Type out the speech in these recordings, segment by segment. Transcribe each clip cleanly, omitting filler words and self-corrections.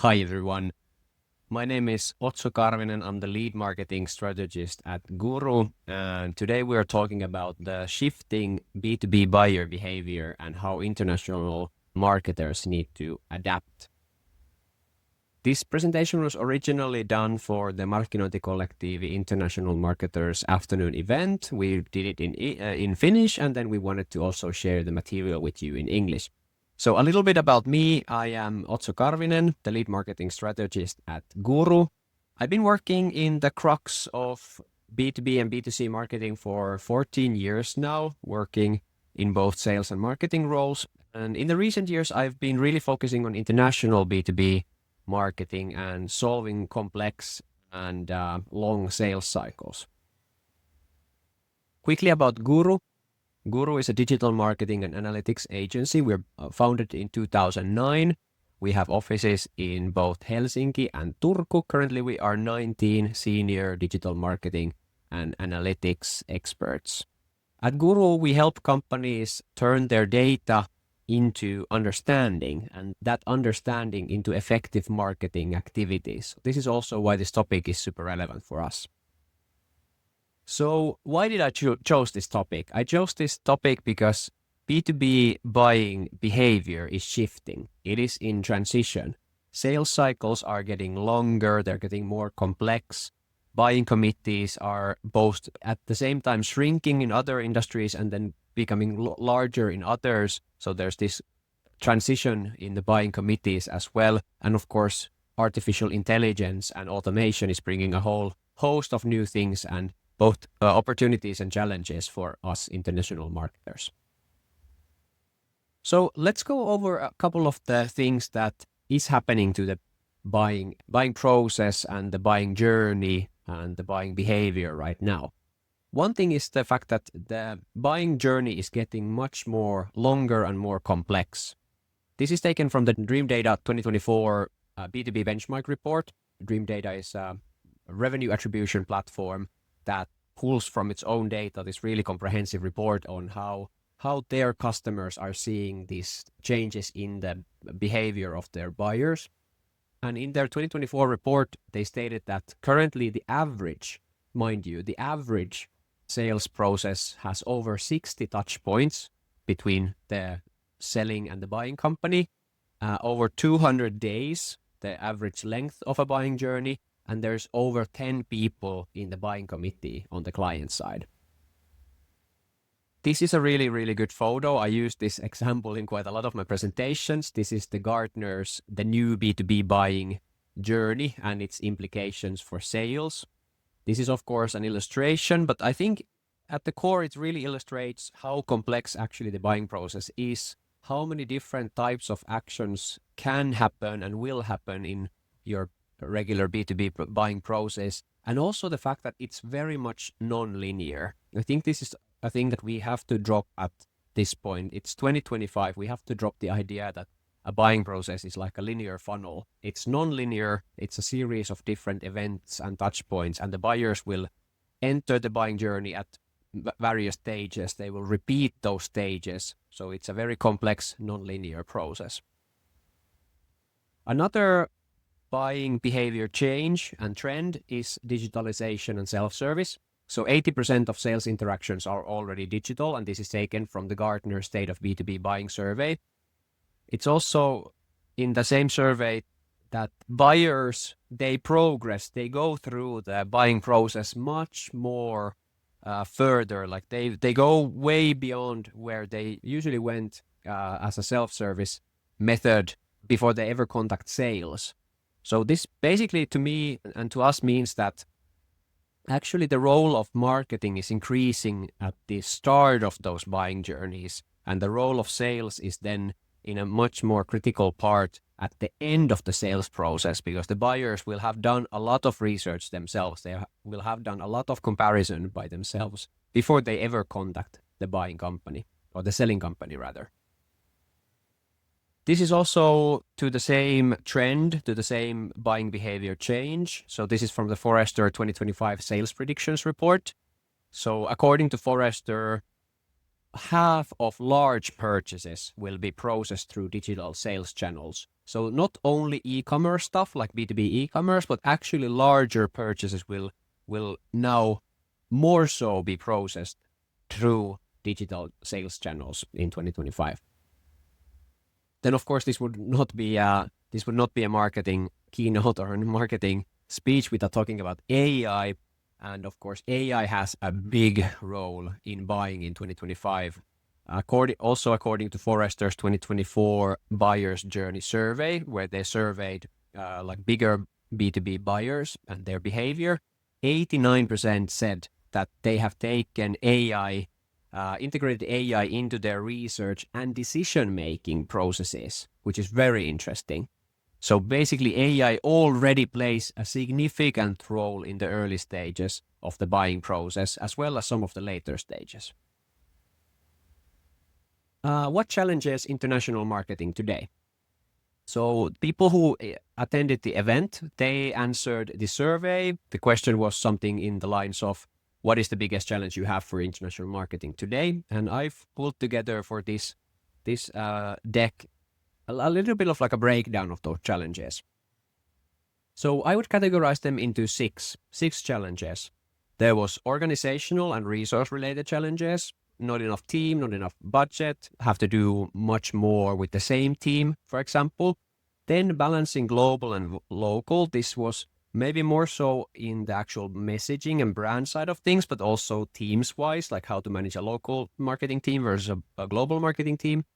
Hi everyone, my name is Otso Karvinen. I'm the lead marketing strategist at Quru, and today we are talking about the shifting B2B buyer behavior and how international marketers need to adapt. This presentation was originally done for the Markkinointikollektiivi International Marketers Afternoon event. We did it in Finnish, and then we wanted to also share the material with you in English. So a little bit about me. I am Otso Karvinen, the lead marketing strategist at Quru. I've been working in the crux of B2B and B2C marketing for 14 years now, working in both sales and marketing roles. And in the recent years, I've been really focusing on international B2B marketing and solving complex and long sales cycles. Quickly about Quru. Quru is a digital marketing and analytics agency. We're founded in 2009. We have offices in both Helsinki and Turku. Currently, we are 19 senior digital marketing and analytics experts. At Quru, we help companies turn their data into understanding, and that understanding into effective marketing activities. This is also why this topic is super relevant for us. So why did I chose this topic? I chose this topic because B2B buying behavior is shifting. It is in transition. Sales cycles are getting longer, they're getting more complex. Buying committees are both at the same time shrinking in other industries and then becoming larger in others. So there's this transition in the buying committees as well. And of course, artificial intelligence and automation is bringing a whole host of new things and both opportunities and challenges for us international marketers. So let's go over a couple of the things that is happening to the buying process and the buying journey and the buying behavior right now. One thing is the fact that the buying journey is getting much more longer and more complex. This is taken from the Dream Data 2024 B2B benchmark report. Dream Data is a revenue attribution platform that pulls from its own data this really comprehensive report on how their customers are seeing these changes in the behavior of their buyers. And in their 2024 report, they stated that currently the average, mind you, the average sales process has over 60 touch points between the selling and the buying company, over 200 days, the average length of a buying journey, and there's over 10 people in the buying committee on the client side. This is a really, really good photo. I use this example in quite a lot of my presentations. This is the Gartner's The New B2B Buying Journey and its implications for sales. This is, of course, an illustration, but I think at the core, it really illustrates how complex actually the buying process is, how many different types of actions can happen and will happen in your regular B2B buying process, and also the fact that it's very much non-linear. I think this is a thing that we have to drop at this point. It's 2025. We have to drop the idea that a buying process is like a linear funnel. It's non-linear. It's a series of different events and touch points, and the buyers will enter the buying journey at various stages. They will repeat those stages. So it's a very complex non-linear process. Another buying behavior change and trend is digitalization and self-service. So 80% of sales interactions are already digital, and this is taken from the Gartner State of B2B Buying Survey. It's also in the same survey that buyers, they progress, they go through the buying process much more further, like they go way beyond where they usually went as a self-service method before they ever contact sales. So this basically to me and to us means that actually the role of marketing is increasing at the start of those buying journeys, and the role of sales is then in a much more critical part at the end of the sales process, because the buyers will have done a lot of research themselves. They will have done a lot of comparison by themselves before they ever contact the buying company, or the selling company rather. This is also to the same trend, to the same buying behavior change. So this is from the Forrester 2025 Sales Predictions Report. So according to Forrester, half of large purchases will be processed through digital sales channels. So not only e-commerce stuff like B2B e-commerce, but actually larger purchases will now more so be processed through digital sales channels in 2025. Then of course this would not be a marketing keynote or a marketing speech without talking about AI. And of course, AI has a big role in buying in 2025. According to Forrester's 2024 Buyer's Journey Survey, where they surveyed like bigger B2B buyers and their behavior, 89% said that they have taken integrated AI into their research and decision-making processes, which is very interesting. So basically, AI already plays a significant role in the early stages of the buying process, as well as some of the later stages. What challenges international marketing today? So people who attended the event, they answered the survey. The question was something in the lines of, what is the biggest challenge you have for international marketing today? And I've pulled together for this deck a little bit of like a breakdown of those challenges. So I would categorize them into six challenges. There was organizational and resource related challenges, not enough team, not enough budget, have to do much more with the same team, for example. Then balancing global and local. This was maybe more so in the actual messaging and brand side of things, but also teams wise, like how to manage a local marketing team versus a global marketing team.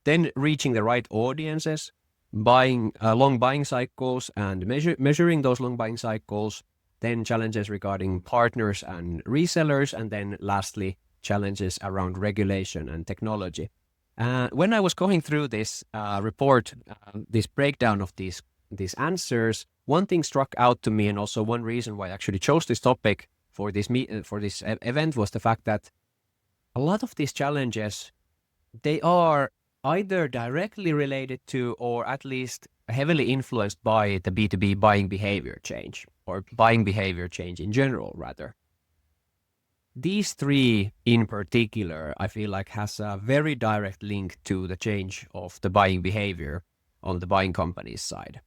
Then reaching the right audiences, long buying cycles and measuring those long buying cycles. Then challenges regarding partners and resellers. And then lastly, challenges around regulation and technology. When I was going through this report, this breakdown of these answers, one thing struck out to me, and also one reason why I actually chose this topic for this event was the fact that a lot of these challenges, they are either directly related to or at least heavily influenced by the B2B buying behavior change, or buying behavior change in general, rather. These three in particular, I feel like has a very direct link to the change of the buying behavior on the buying company's side.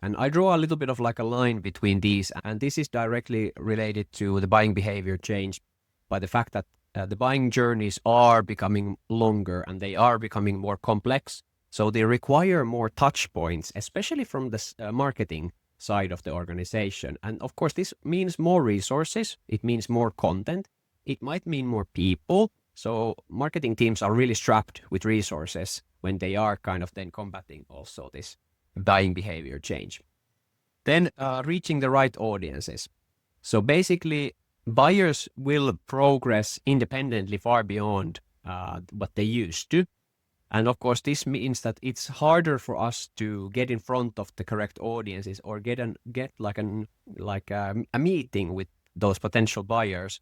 And I draw a little bit of like a line between these, and this is directly related to the buying behavior change by the fact that the buying journeys are becoming longer and they are becoming more complex. So they require more touch points, especially from the marketing side of the organization. And of course, this means more resources. It means more content. It might mean more people. So marketing teams are really strapped with resources when they are kind of then combating also this buying behavior change. Then reaching the right audiences. So basically, buyers will progress independently far beyond what they used to. And of course, this means that it's harder for us to get in front of the correct audiences or get a meeting with those potential buyers.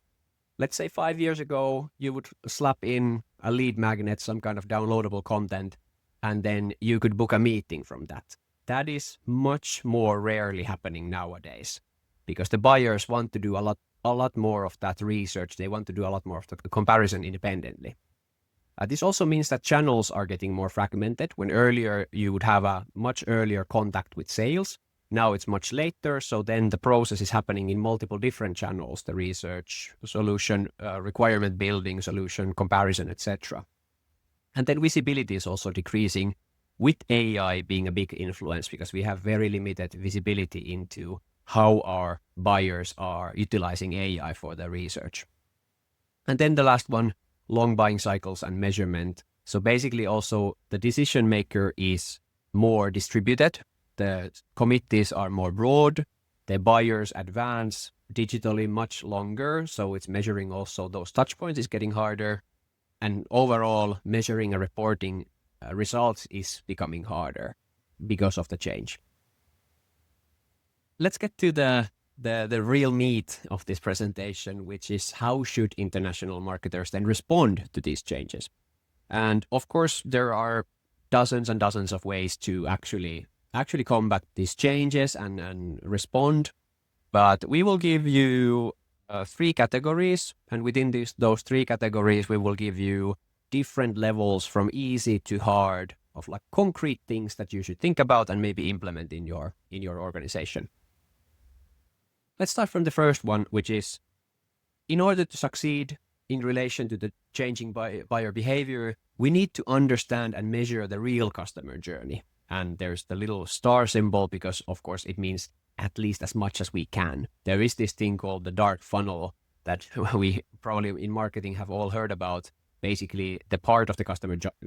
Let's say 5 years ago, you would slap in a lead magnet, some kind of downloadable content, and then you could book a meeting from that. That is much more rarely happening nowadays because the buyers want to do a lot more of that research. They want to do a lot more of the comparison independently. This also means that channels are getting more fragmented. When earlier you would have a much earlier contact with sales, now it's much later. So then the process is happening in multiple different channels, the research, solution, requirement building, solution, comparison, etc. And then visibility is also decreasing with AI being a big influence because we have very limited visibility into how our buyers are utilizing AI for their research. And then the last one, long buying cycles and measurement. So basically also the decision maker is more distributed. The committees are more broad. The buyers advance digitally much longer. So it's measuring also those touch points is getting harder. And overall measuring and reporting results is becoming harder because of the change. Let's get to the real meat of this presentation, which is how should international marketers then respond to these changes? And of course, there are dozens and dozens of ways to actually combat these changes and respond. But we will give you 3 categories, and within those 3 categories, we will give you different levels from easy to hard of like concrete things that you should think about and maybe implement in your organization. Let's start from the first one, which is, in order to succeed in relation to the changing buyer behavior, we need to understand and measure the real customer journey. And there's the little star symbol because, of course, it means at least as much as we can. There is this thing called the dark funnel that we probably in marketing have all heard about. Basically, the part of the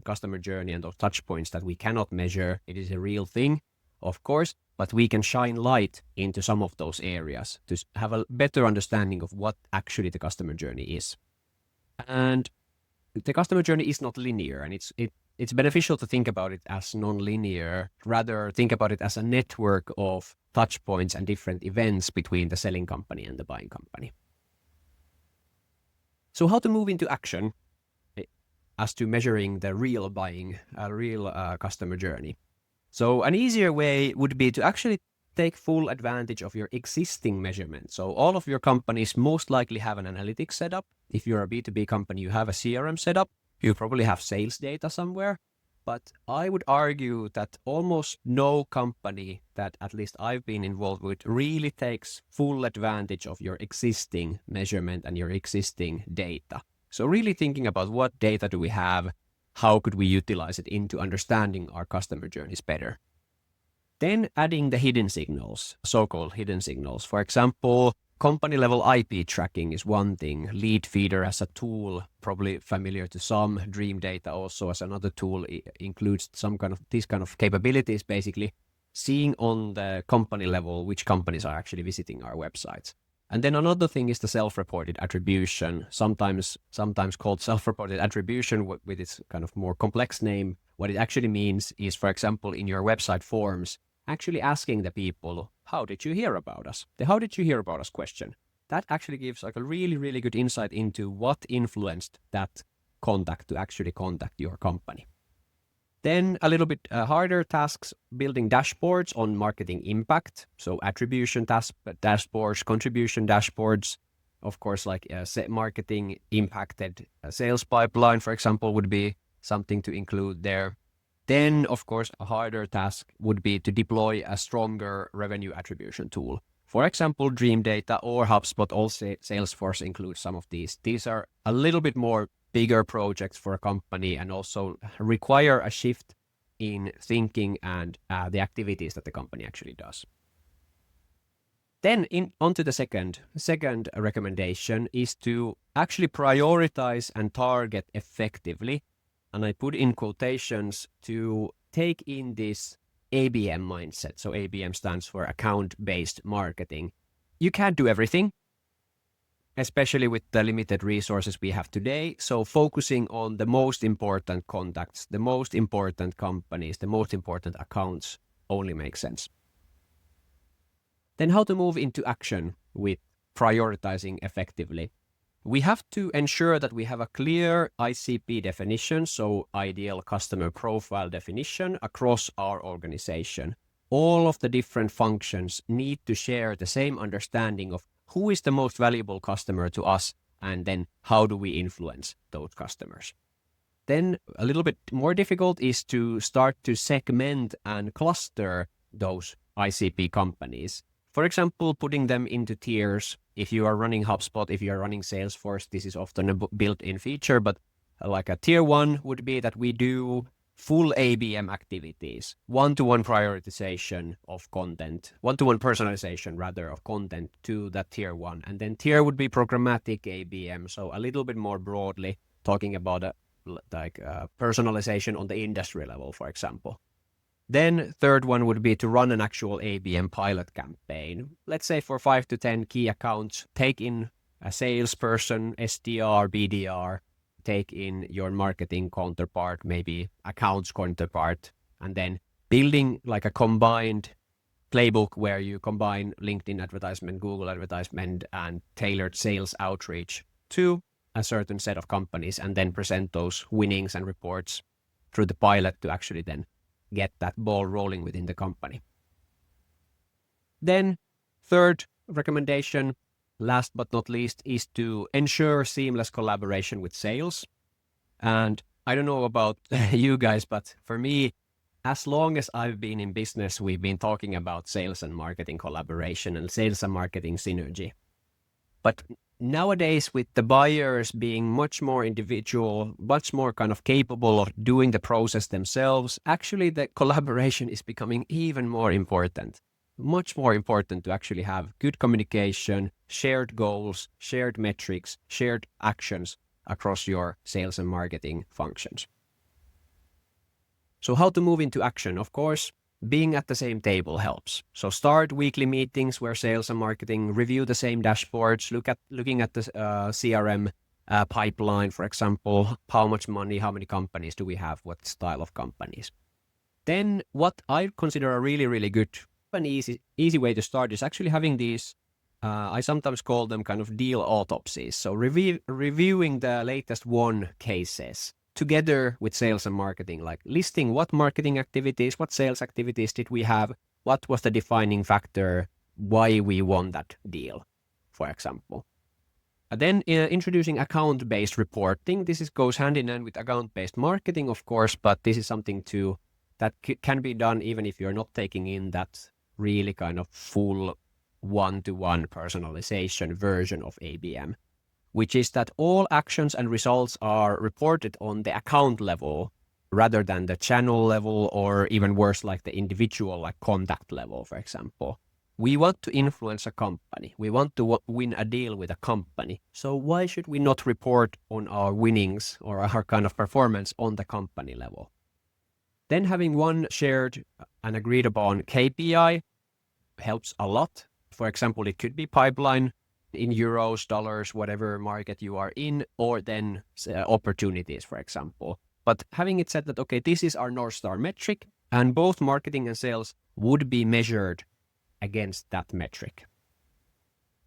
customer journey and those touch points that we cannot measure. It is a real thing, of course, but we can shine light into some of those areas to have a better understanding of what actually the customer journey is. And the customer journey is not linear, and it's beneficial to think about it as non-linear. Rather, think about it as a network of touch points and different events between the selling company and the buying company. So how to move into action as to measuring the real customer journey? So an easier way would be to actually take full advantage of your existing measurements. So all of your companies most likely have an analytics setup. If you're a B2B company, you have a CRM setup. You probably have sales data somewhere. But I would argue that almost no company that at least I've been involved with really takes full advantage of your existing measurement and your existing data. So really thinking about what data do we have, how could we utilize it into understanding our customer journeys better. Then adding the hidden signals, so-called hidden signals. For example, company level IP tracking is one thing. Lead feeder as a tool, probably familiar to some. Dream data also as another tool includes these kind of capabilities, basically seeing on the company level which companies are actually visiting our websites. And then another thing is the self-reported attribution, sometimes called self-reported attribution with its kind of more complex name. What it actually means is, for example, in your website forms, actually asking the people, how did you hear about us? The how did you hear about us question. That actually gives like a really, really good insight into what influenced that contact to actually contact your company. Then a little bit harder tasks, building dashboards on marketing impact. So attribution dashboards, contribution dashboards, of course, like marketing impacted sales pipeline, for example, would be something to include there. Then, of course, a harder task would be to deploy a stronger revenue attribution tool. For example, Dream Data or HubSpot, also Salesforce includes some of these. These are a little bit more bigger projects for a company and also require a shift in thinking and the activities that the company actually does. Then onto the second recommendation is to actually prioritize and target effectively. And I put in quotations to take in this ABM mindset. So ABM stands for account-based marketing. You can't do everything, especially with the limited resources we have today. So focusing on the most important contacts, the most important companies, the most important accounts only makes sense. Then how to move into action with prioritizing effectively. We have to ensure that we have a clear ICP definition, so ideal customer profile definition across our organization. All of the different functions need to share the same understanding of who is the most valuable customer to us, and then how do we influence those customers. Then a little bit more difficult is to start to segment and cluster those ICP companies. For example, putting them into tiers. If you are running HubSpot, if you are running Salesforce, this is often a built-in feature, but like a tier 1 would be that we do full ABM activities, one-to-one prioritization of content, one-to-one personalization rather of content to that tier 1. And then tier would be programmatic ABM, so a little bit more broadly talking about personalization on the industry level, for example. Then third one would be to run an actual ABM pilot campaign. Let's say for 5 to 10 key accounts, take in a salesperson, SDR, BDR, take in your marketing counterpart, maybe accounts counterpart, and then building like a combined playbook where you combine LinkedIn advertisement, Google advertisement, and tailored sales outreach to a certain set of companies, and then present those winnings and reports through the pilot to actually then get that ball rolling within the company. Then third recommendation, last but not least, is to ensure seamless collaboration with sales. And I don't know about you guys, but for me, as long as I've been in business, we've been talking about sales and marketing collaboration and sales and marketing synergy. But nowadays, with the buyers being much more individual, much more kind of capable of doing the process themselves, actually the collaboration is becoming even more important. Much more important to actually have good communication, shared goals, shared metrics, shared actions across your sales and marketing functions. So how to move into action? Of course, being at the same table helps. So start weekly meetings where sales and marketing review the same dashboards, looking at the CRM pipeline, for example, how much money, how many companies do we have, what style of companies. Then what I consider a really, really good and easy way to start is actually having these, I sometimes call them kind of deal autopsies. So reviewing the latest won cases together with sales and marketing, like listing what marketing activities, what sales activities did we have, what was the defining factor, why we won that deal, for example. And then introducing account-based reporting. This goes hand in hand with account-based marketing, of course, but this is something that can be done even if you're not taking in that really kind of full one-to-one personalization version of ABM, which is that all actions and results are reported on the account level rather than the channel level, or even worse, like the individual, like contact level, for example. We want to influence a company. We want to win a deal with a company. So why should we not report on our winnings or our kind of performance on the company level? Then having one shared and agreed upon KPI helps a lot. For example, it could be pipeline in euros, dollars, whatever market you are in, or then opportunities, for example. But having it said that, okay, this is our North Star metric, and both marketing and sales would be measured against that metric.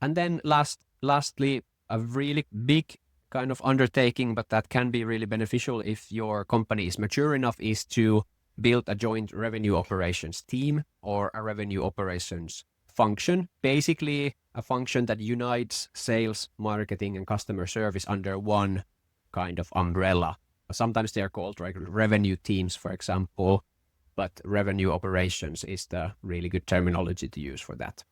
And then lastly, a really big kind of undertaking, but that can be really beneficial if your company is mature enough, is to build a joint revenue operations team or a revenue operations function, basically a function that unites sales, marketing, and customer service under one kind of umbrella. Sometimes they're called like revenue teams, for example, but revenue operations is the really good terminology to use for that.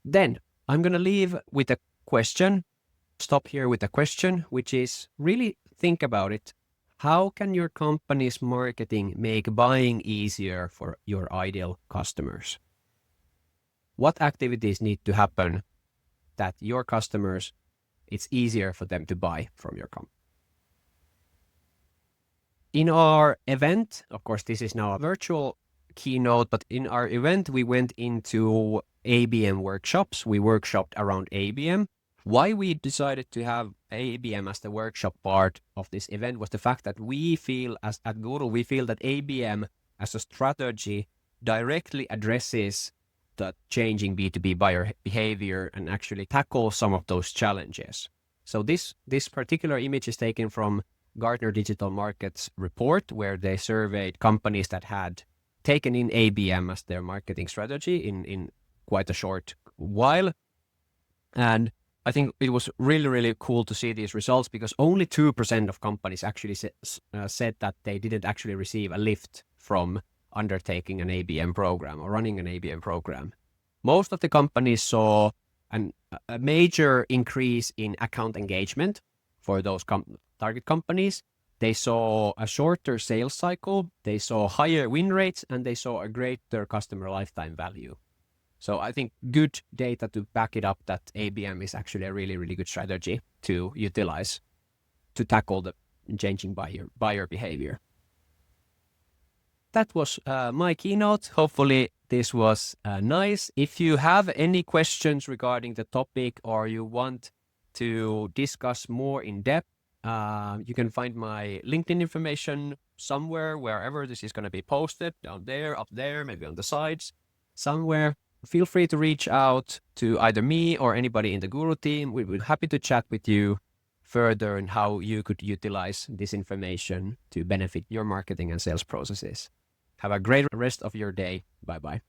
Then I'm going to leave with a question, stop here with a question, which is really think about it. How can your company's marketing make buying easier for your ideal customers? What activities need to happen that your customers, it's easier for them to buy from your company? In our event, of course, this is now a virtual keynote, but in our event, we went into ABM workshops. We workshopped around ABM. Why we decided to have ABM as the workshop part of this event was the fact that we feel, as at Quru, we feel that ABM as a strategy directly addresses the changing B2B buyer behavior and actually tackles some of those challenges. So this particular image is taken from Gartner Digital Markets report, where they surveyed companies that had taken in ABM as their marketing strategy in quite a short while. And I think it was really, really cool to see these results, because only 2% of companies actually said that they didn't actually receive a lift from undertaking an ABM program or running an ABM program. Most of the companies saw a major increase in account engagement for those target companies. They saw a shorter sales cycle, they saw higher win rates, and they saw a greater customer lifetime value. So I think good data to back it up that ABM is actually a really, really good strategy to utilize to tackle the changing buyer behavior. That was my keynote. Hopefully this was nice. If you have any questions regarding the topic, or you want to discuss more in depth, you can find my LinkedIn information somewhere, wherever this is going to be posted, down there, up there, maybe on the sides, somewhere. Feel free to reach out to either me or anybody in the Quru team. We'd be happy to chat with you further on how you could utilize this information to benefit your marketing and sales processes. Have a great rest of your day. Bye-bye.